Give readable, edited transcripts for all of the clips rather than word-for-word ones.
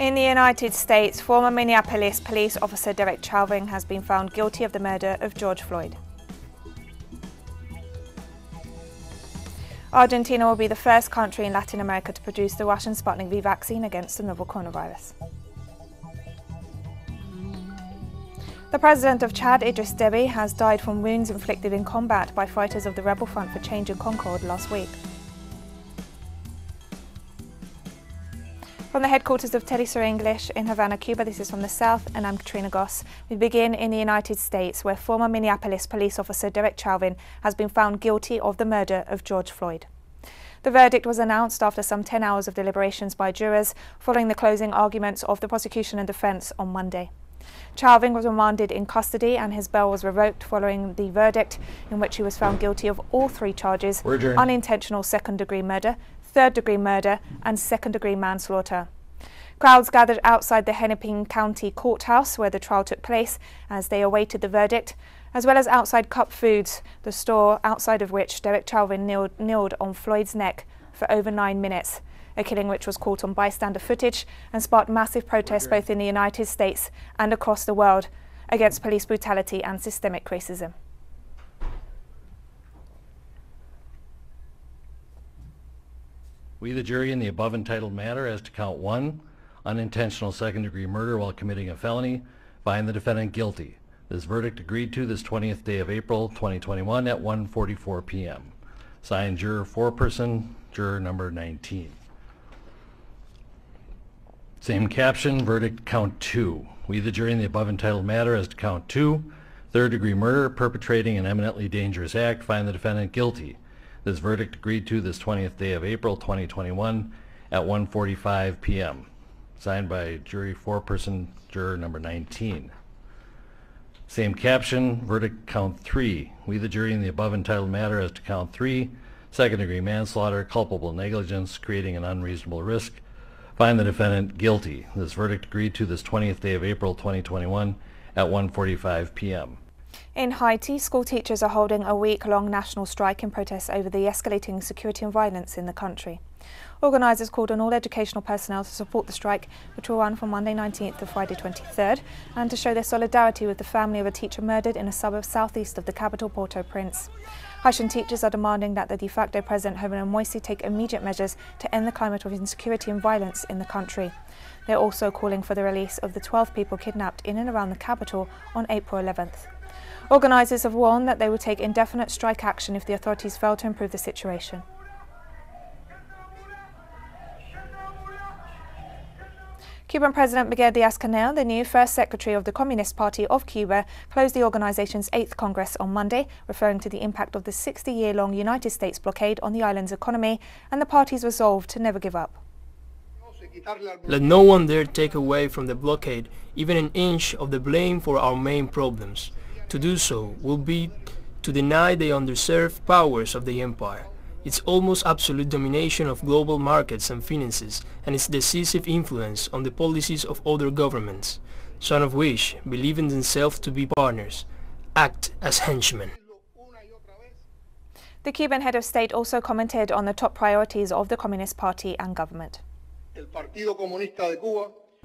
In the United States, former Minneapolis police officer Dereck Chauvin has been found guilty of the murder of George Floyd. Argentina will be the first country in Latin America to produce the Russian Sputnik V vaccine against the novel coronavirus. The president of Chad, Idriss Déby, has died from wounds inflicted in combat by fighters of the Rebel Front for Change in Concord last week. From the headquarters of teleSUR English in Havana, Cuba, this is From the South, and I'm Katrina Goss. We begin in the United States, where former Minneapolis police officer Dereck Chauvin has been found guilty of the murder of George Floyd. The verdict was announced after some 10 hours of deliberations by jurors, following the closing arguments of the prosecution and defense on Monday. Chauvin was remanded in custody and his bail was revoked following the verdict, in which he was found guilty of all three charges: unintentional second-degree murder, third-degree murder and second-degree manslaughter. Crowds gathered outside the Hennepin County Courthouse where the trial took place as they awaited the verdict, as well as outside Cup Foods, the store outside of which Dereck Chauvin kneeled on Floyd's neck for over 9 minutes, a killing which was caught on bystander footage and sparked massive protests both in the United States and across the world against police brutality and systemic racism. We, the jury, in the above entitled matter as to count 1, unintentional second-degree murder while committing a felony, find the defendant guilty. This verdict agreed to this 20th day of April 2021 at 1:44 p.m. Signed, juror foreperson, juror number 19. Same caption, verdict count 2. We, the jury, in the above entitled matter as to count 2, third-degree murder perpetrating an eminently dangerous act, find the defendant guilty. This verdict agreed to this 20th day of April 2021 at 1:45 p.m. Signed by jury foreperson, juror number 19. Same caption, verdict count 3. We, the jury, in the above entitled matter as to count 3, second-degree manslaughter, culpable negligence, creating an unreasonable risk, find the defendant guilty. This verdict agreed to this 20th day of April 2021 at 1:45 p.m. In Haiti, school teachers are holding a week-long national strike in protest over the escalating security and violence in the country. Organisers called on all educational personnel to support the strike, which will run from Monday 19th to Friday 23rd, and to show their solidarity with the family of a teacher murdered in a suburb southeast of the capital, Port-au-Prince. Haitian teachers are demanding that the de facto President Jovenel Moïse take immediate measures to end the climate of insecurity and violence in the country. They're also calling for the release of the 12 people kidnapped in and around the capital on April 11th. Organisers have warned that they will take indefinite strike action if the authorities fail to improve the situation. Cuban President Miguel Díaz-Canel, the new first secretary of the Communist Party of Cuba, closed the organization's 8th Congress on Monday, referring to the impact of the 60-year-long United States blockade on the island's economy and the party's resolve to never give up. Let no one dare take away from the blockade even an inch of the blame for our main problems. To do so will be to deny the underserved powers of the empire, its almost absolute domination of global markets and finances, and its decisive influence on the policies of other governments, some of which, believing themselves to be partners, act as henchmen. The Cuban head of state also commented on the top priorities of the Communist Party and government.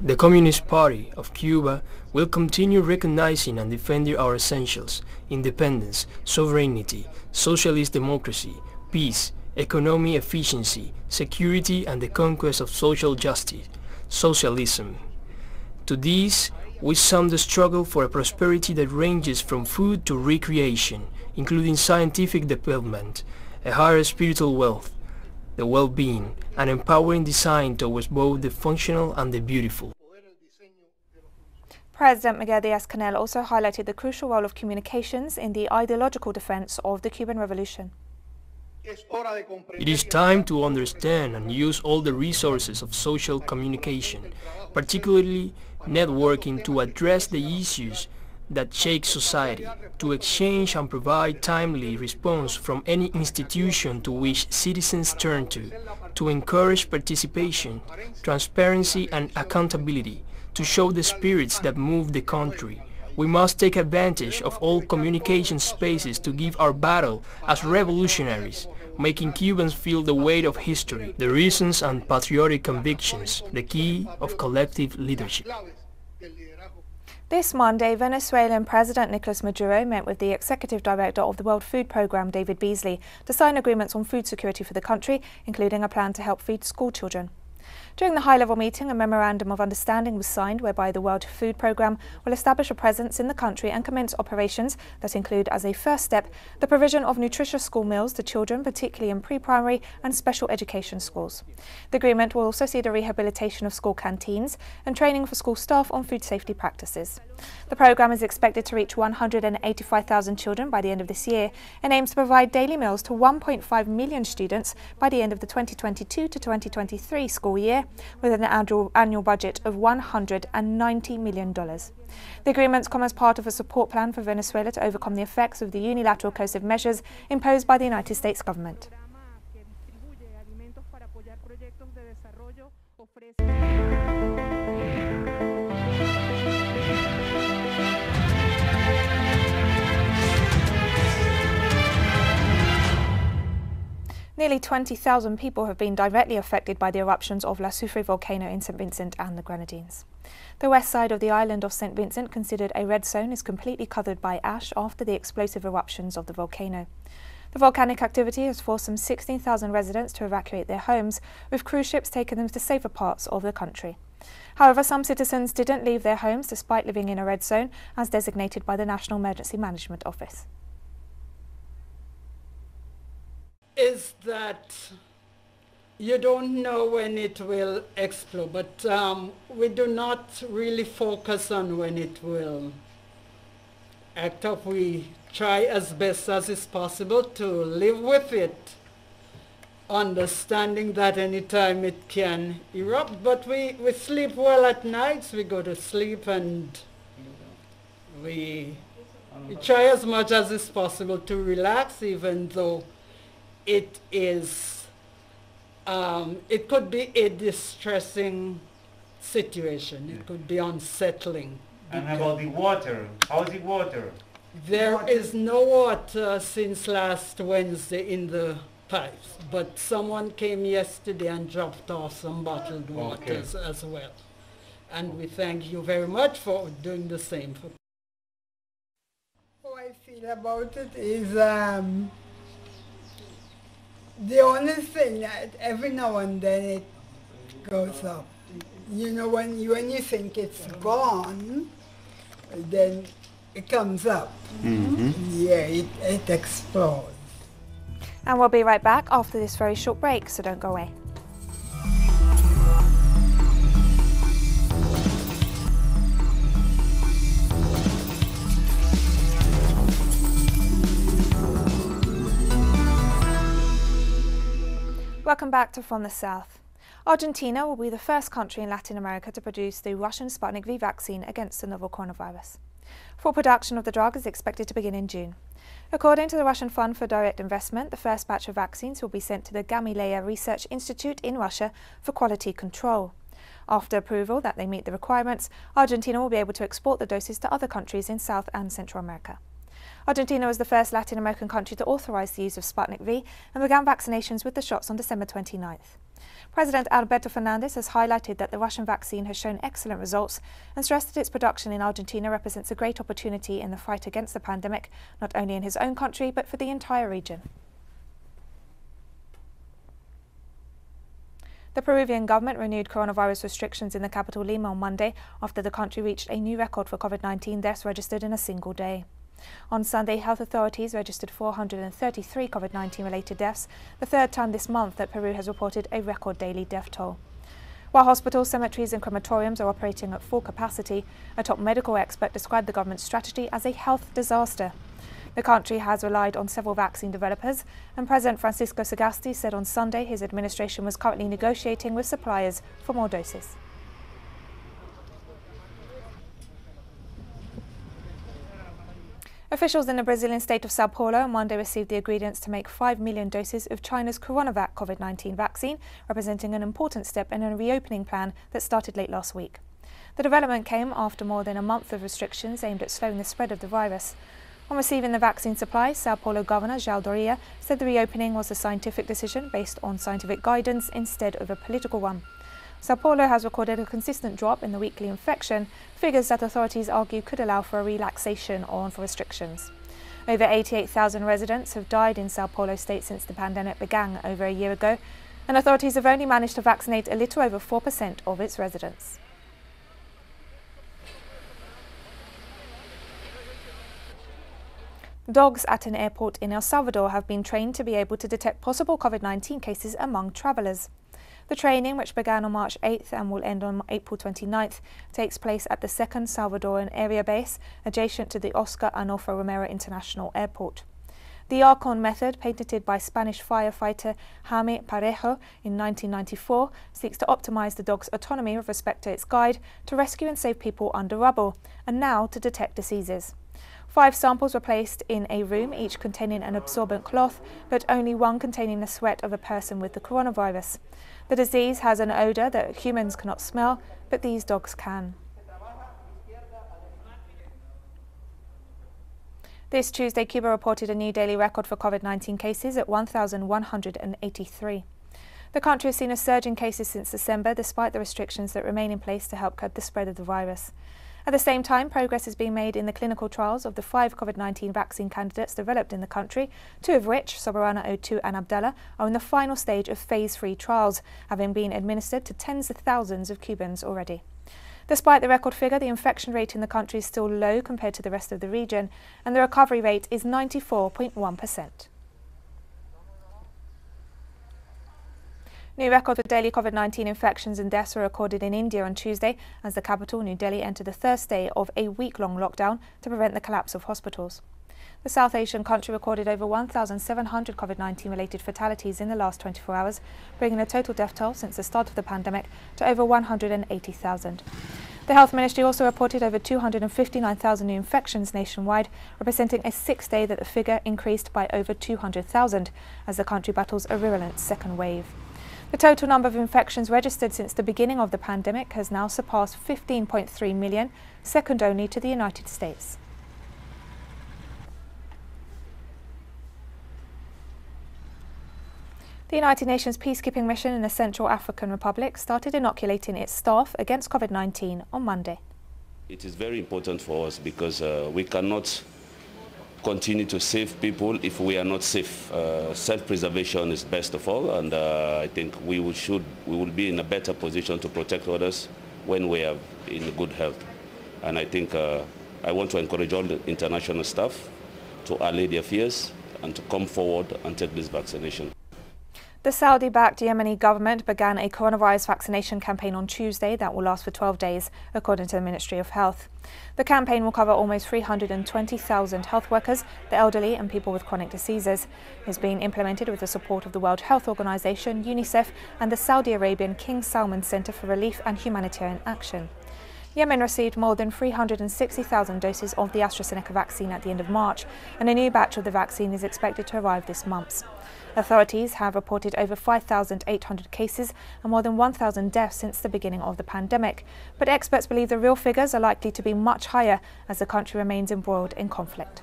The Communist Party of Cuba will continue recognizing and defending our essentials: independence, sovereignty, socialist democracy, peace, economic efficiency, security and the conquest of social justice, socialism. To these, we sum the struggle for a prosperity that ranges from food to recreation, including scientific development, a higher spiritual wealth, the well-being, and empowering design towards both the functional and the beautiful. President Miguel Díaz-Canel also highlighted the crucial role of communications in the ideological defense of the Cuban Revolution. It is time to understand and use all the resources of social communication, particularly networking, to address the issues that shake society, to exchange and provide timely response from any institution to which citizens turn to encourage participation, transparency and accountability, to show the spirits that move the country. We must take advantage of all communication spaces to give our battle as revolutionaries. making Cubans feel the weight of history, the reasons and patriotic convictions, the key of collective leadership. This Monday, Venezuelan President Nicolas Maduro met with the Executive Director of the World Food Programme, David Beasley, to sign agreements on food security for the country, including a plan to help feed school children. During the high-level meeting, a memorandum of understanding was signed whereby the World Food Programme will establish a presence in the country and commence operations that include, as a first step, the provision of nutritious school meals to children, particularly in pre-primary and special education schools. The agreement will also see the rehabilitation of school canteens and training for school staff on food safety practices. The programme is expected to reach 185,000 children by the end of this year and aims to provide daily meals to 1.5 million students by the end of the 2022 to 2023 school year, with an annual budget of $190 million. The agreements come as part of a support plan for Venezuela to overcome the effects of the unilateral coercive measures imposed by the United States government. Nearly 20,000 people have been directly affected by the eruptions of La Soufre volcano in St. Vincent and the Grenadines. The west side of the island of St. Vincent, considered a red zone, is completely covered by ash after the explosive eruptions of the volcano. The volcanic activity has forced some 16,000 residents to evacuate their homes, with cruise ships taking them to safer parts of the country. However, some citizens didn't leave their homes despite living in a red zone, as designated by the National Emergency Management Office. Is that you don't know when it will explode, but we do not really focus on when it will act up. We try as best as is possible to live with it, understanding that any time it can erupt, but we sleep well at nights. We go to sleep and we try as much as is possible to relax, even though it is, it could be a distressing situation. It could be unsettling. And how about the water? How's the water? There is no water since last Wednesday in the pipes, but someone came yesterday and dropped off some bottled waters as well. And we thank you very much for doing the same. How I feel about it is the only thing that every now and then it goes up. You know, when you think it's gone, then it comes up. Mm-hmm. Yeah, it explodes. And we'll be right back after this very short break, so don't go away. Welcome back to From the South. Argentina will be the first country in Latin America to produce the Russian Sputnik V vaccine against the novel coronavirus. Full production of the drug is expected to begin in June. According to the Russian Fund for Direct Investment, the first batch of vaccines will be sent to the Gamaleya Research Institute in Russia for quality control. After approval that they meet the requirements, Argentina will be able to export the doses to other countries in South and Central America. Argentina was the first Latin American country to authorise the use of Sputnik V and began vaccinations with the shots on December 29th. President Alberto Fernandez has highlighted that the Russian vaccine has shown excellent results and stressed that its production in Argentina represents a great opportunity in the fight against the pandemic, not only in his own country but for the entire region. The Peruvian government renewed coronavirus restrictions in the capital Lima on Monday after the country reached a new record for COVID-19 deaths registered in a single day. On Sunday, health authorities registered 433 COVID-19 related deaths, the third time this month that Peru has reported a record daily death toll. While hospitals, cemeteries and crematoriums are operating at full capacity, a top medical expert described the government's strategy as a health disaster. The country has relied on several vaccine developers, and President Francisco Sagasti said on Sunday his administration was currently negotiating with suppliers for more doses. Officials in the Brazilian state of Sao Paulo on Monday received the ingredients to make 5 million doses of China's CoronaVac COVID-19 vaccine, representing an important step in a reopening plan that started late last week. The development came after more than a month of restrictions aimed at slowing the spread of the virus. On receiving the vaccine supply, Sao Paulo Governor João Doria said the reopening was a scientific decision based on scientific guidance instead of a political one. Sao Paulo has recorded a consistent drop in the weekly infection, figures that authorities argue could allow for a relaxation of restrictions. Over 88,000 residents have died in Sao Paulo state since the pandemic began over a year ago, and authorities have only managed to vaccinate a little over 4% of its residents. Dogs at an airport in El Salvador have been trained to be able to detect possible COVID-19 cases among travellers. The training, which began on March 8th and will end on April 29th, takes place at the second Salvadoran area base adjacent to the Oscar Arnolfo Romero International Airport. The Archon method, patented by Spanish firefighter Jaime Parejo in 1994, seeks to optimise the dog's autonomy with respect to its guide, to rescue and save people under rubble, and now to detect diseases. 5 samples were placed in a room, each containing an absorbent cloth, but only one containing the sweat of a person with the coronavirus. The disease has an odour that humans cannot smell, but these dogs can. This Tuesday, Cuba reported a new daily record for COVID-19 cases at 1,183. The country has seen a surge in cases since December, despite the restrictions that remain in place to help curb the spread of the virus. At the same time, progress is being made in the clinical trials of the 5 COVID-19 vaccine candidates developed in the country, 2 of which, Soberana 02 and Abdallah, are in the final stage of phase 3 trials, having been administered to tens of thousands of Cubans already. Despite the record figure, the infection rate in the country is still low compared to the rest of the region, and the recovery rate is 94.1%. New record for daily COVID-19 infections and deaths were recorded in India on Tuesday as the capital, New Delhi, entered the first day of a week-long lockdown to prevent the collapse of hospitals. The South Asian country recorded over 1,700 COVID-19 related fatalities in the last 24 hours, bringing the total death toll since the start of the pandemic to over 180,000. The Health Ministry also reported over 259,000 new infections nationwide, representing a 6th day that the figure increased by over 200,000 as the country battles a virulent second wave. The total number of infections registered since the beginning of the pandemic has now surpassed 15.3 million, second only to the United States. The United Nations peacekeeping mission in the Central African Republic started inoculating its staff against COVID-19 on Monday. It is very important for us because we cannot continue to save people if we are not safe. Self-preservation is best of all, and I think we will be in a better position to protect others when we are in good health. And I think I want to encourage all the international staff to allay their fears and to come forward and take this vaccination. The Saudi-backed Yemeni government began a coronavirus vaccination campaign on Tuesday that will last for 12 days, according to the Ministry of Health. The campaign will cover almost 320,000 health workers, the elderly and people with chronic diseases. It is being implemented with the support of the World Health Organization, UNICEF and the Saudi Arabian King Salman Center for Relief and Humanitarian Action. Yemen received more than 360,000 doses of the AstraZeneca vaccine at the end of March, and a new batch of the vaccine is expected to arrive this month. Authorities have reported over 5,800 cases and more than 1,000 deaths since the beginning of the pandemic, but experts believe the real figures are likely to be much higher as the country remains embroiled in conflict.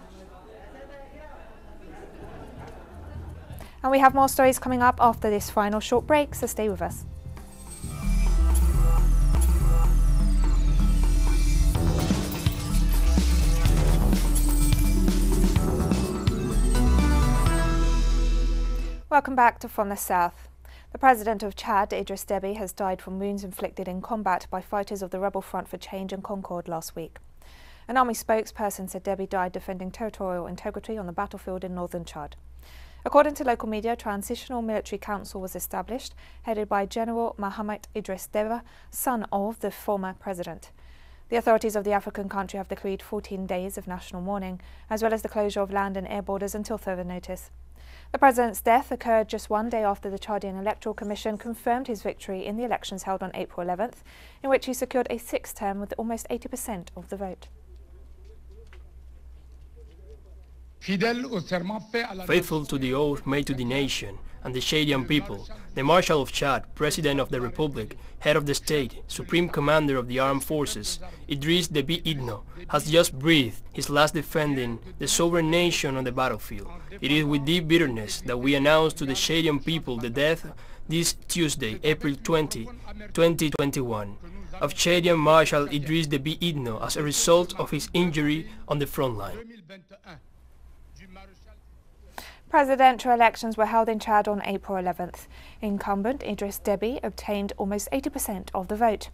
And we have more stories coming up after this final short break, so stay with us. Welcome back to From the South. The President of Chad, Idriss Déby, has died from wounds inflicted in combat by fighters of the Rebel Front for Change and Concord last week. An army spokesperson said Déby died defending territorial integrity on the battlefield in northern Chad. According to local media, a transitional military council was established, headed by General Mohamed Idriss Déby, son of the former president. The authorities of the African country have decreed 14 days of national mourning, as well as the closure of land and air borders until further notice. The president's death occurred just one day after the Chadian Electoral Commission confirmed his victory in the elections held on April 11th, in which he secured a 6th term with almost 80% of the vote. Faithful to the oath made to the nation and the Chadian people, the Marshal of Chad, President of the Republic, Head of the State, Supreme Commander of the Armed Forces, Idriss Déby Itno, has just breathed his last defending the sovereign nation on the battlefield. It is with deep bitterness that we announce to the Chadian people the death this Tuesday, April 20, 2021, of Chadian Marshal Idriss Déby Itno as a result of his injury on the front line. Presidential elections were held in Chad on April 11th. Incumbent Idriss Déby obtained almost 80% of the vote.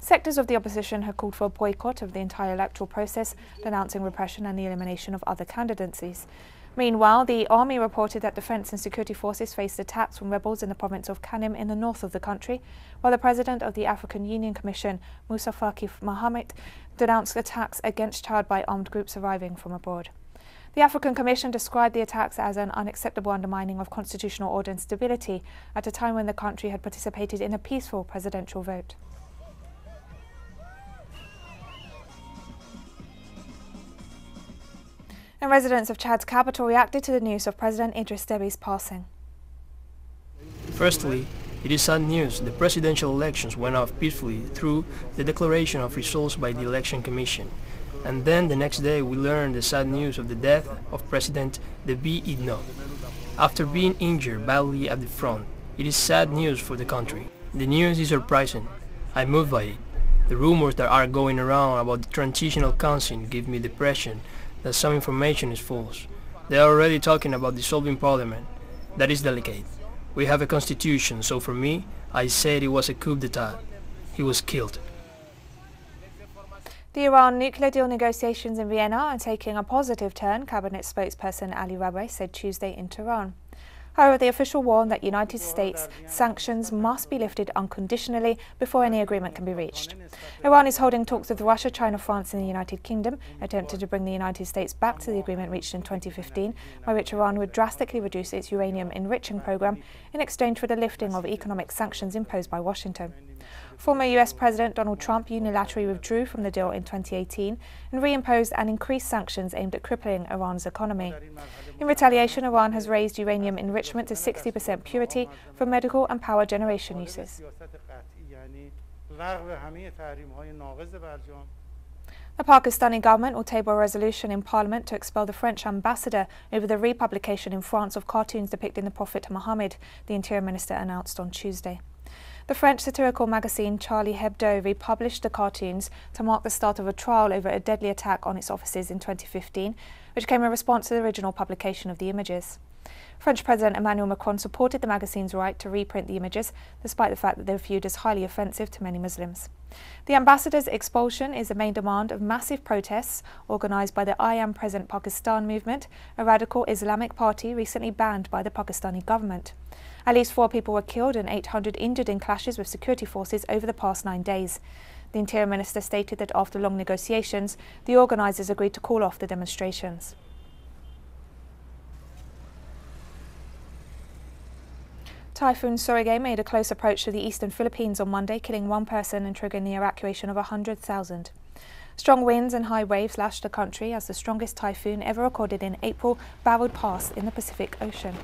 Sectors of the opposition had called for a boycott of the entire electoral process, denouncing repression and the elimination of other candidacies. Meanwhile, the army reported that defence and security forces faced attacks from rebels in the province of Kanem in the north of the country, while the president of the African Union Commission, Moussa Faki Mahamat, denounced attacks against Chad by armed groups arriving from abroad. The African Commission described the attacks as an unacceptable undermining of constitutional order and stability at a time when the country had participated in a peaceful presidential vote. And residents of Chad's capital reacted to the news of President Idriss Déby's passing. Firstly, it is sad news. The presidential elections went off peacefully through the declaration of results by the Election Commission. And then the next day we learned the sad news of the death of President Déby Itno. After being injured badly at the front, it is sad news for the country. The news is surprising. I'm moved by it. The rumors that are going around about the transitional council give me the impression that some information is false. They are already talking about dissolving parliament. That is delicate. We have a constitution, so for me, I said it was a coup d'etat. He was killed. The Iran nuclear deal negotiations in Vienna are taking a positive turn, Cabinet spokesperson Ali Rabai said Tuesday in Tehran. However, the official warned that United States sanctions must be lifted unconditionally before any agreement can be reached. Iran is holding talks with Russia, China, France and the United Kingdom, attempting to bring the United States back to the agreement reached in 2015, by which Iran would drastically reduce its uranium enriching program in exchange for the lifting of economic sanctions imposed by Washington. Former US President Donald Trump unilaterally withdrew from the deal in 2018 and reimposed and increased sanctions aimed at crippling Iran's economy. In retaliation, Iran has raised uranium enrichment to 60% purity for medical and power generation uses. The Pakistani government will table a resolution in Parliament to expel the French ambassador over the republication in France of cartoons depicting the Prophet Muhammad, the Interior Minister announced on Tuesday. The French satirical magazine Charlie Hebdo republished the cartoons to mark the start of a trial over a deadly attack on its offices in 2015, which came in response to the original publication of the images. French President Emmanuel Macron supported the magazine's right to reprint the images, despite the fact that they were viewed as highly offensive to many Muslims. The ambassador's expulsion is the main demand of massive protests organised by the I Am Present Pakistan movement, a radical Islamic party recently banned by the Pakistani government. At least 4 people were killed and 800 injured in clashes with security forces over the past 9 days. The Interior Minister stated that after long negotiations, the organisers agreed to call off the demonstrations. Typhoon Serge made a close approach to the eastern Philippines on Monday, killing 1 person and triggering the evacuation of 100,000. Strong winds and high waves lashed the country as the strongest typhoon ever recorded in April barreled past in the Pacific Ocean.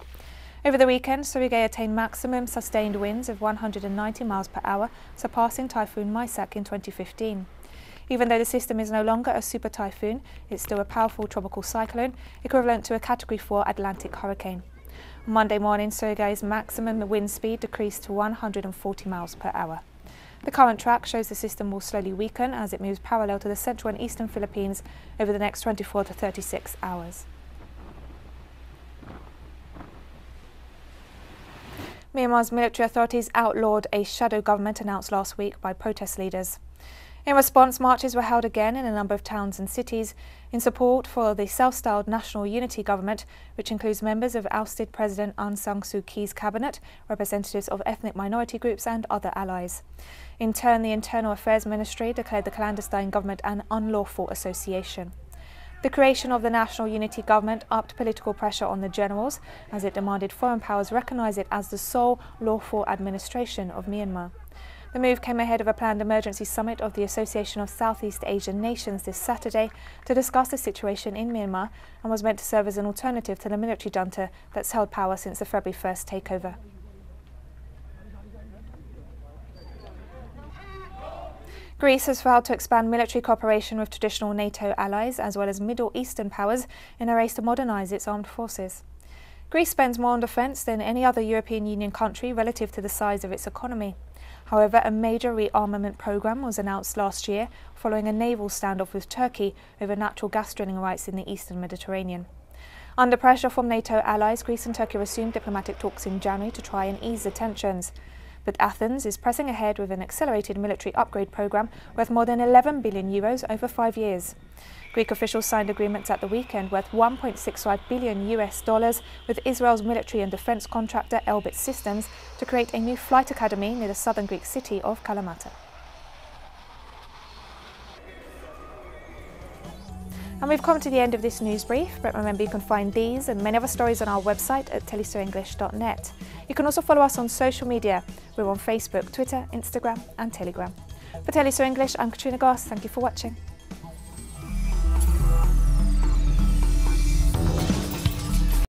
Over the weekend, Serge attained maximum sustained winds of 190 miles per hour, surpassing Typhoon Maisak in 2015. Even though the system is no longer a super typhoon, it's still a powerful tropical cyclone, equivalent to a Category 4 Atlantic hurricane. On Monday morning, Serge's maximum wind speed decreased to 140 miles per hour. The current track shows the system will slowly weaken as it moves parallel to the central and eastern Philippines over the next 24 to 36 hours. Myanmar's military authorities outlawed a shadow government announced last week by protest leaders. In response, marches were held again in a number of towns and cities in support for the self-styled National Unity Government, which includes members of ousted President Aung San Suu Kyi's cabinet, representatives of ethnic minority groups and other allies. In turn, the Internal Affairs Ministry declared the clandestine government an unlawful association. The creation of the National Unity Government upped political pressure on the generals as it demanded foreign powers recognise it as the sole lawful administration of Myanmar. The move came ahead of a planned emergency summit of the Association of Southeast Asian Nations this Saturday to discuss the situation in Myanmar and was meant to serve as an alternative to the military junta that's held power since the February 1st takeover. Greece has vowed to expand military cooperation with traditional NATO allies as well as Middle Eastern powers in a race to modernise its armed forces. Greece spends more on defence than any other European Union country relative to the size of its economy. However, a major rearmament programme was announced last year following a naval standoff with Turkey over natural gas drilling rights in the eastern Mediterranean. Under pressure from NATO allies, Greece and Turkey resumed diplomatic talks in January to try and ease the tensions. But Athens is pressing ahead with an accelerated military upgrade programme worth more than €11 billion over 5 years. Greek officials signed agreements at the weekend worth $1.65 billion with Israel's military and defence contractor Elbit Systems to create a new flight academy near the southern Greek city of Kalamata. And we've come to the end of this news brief, but remember you can find these and many other stories on our website at telesurenglish.net. You can also follow us on social media. We're on Facebook, Twitter, Instagram and Telegram. For TeleSUR English, I'm Katrina Goss. Thank you for watching.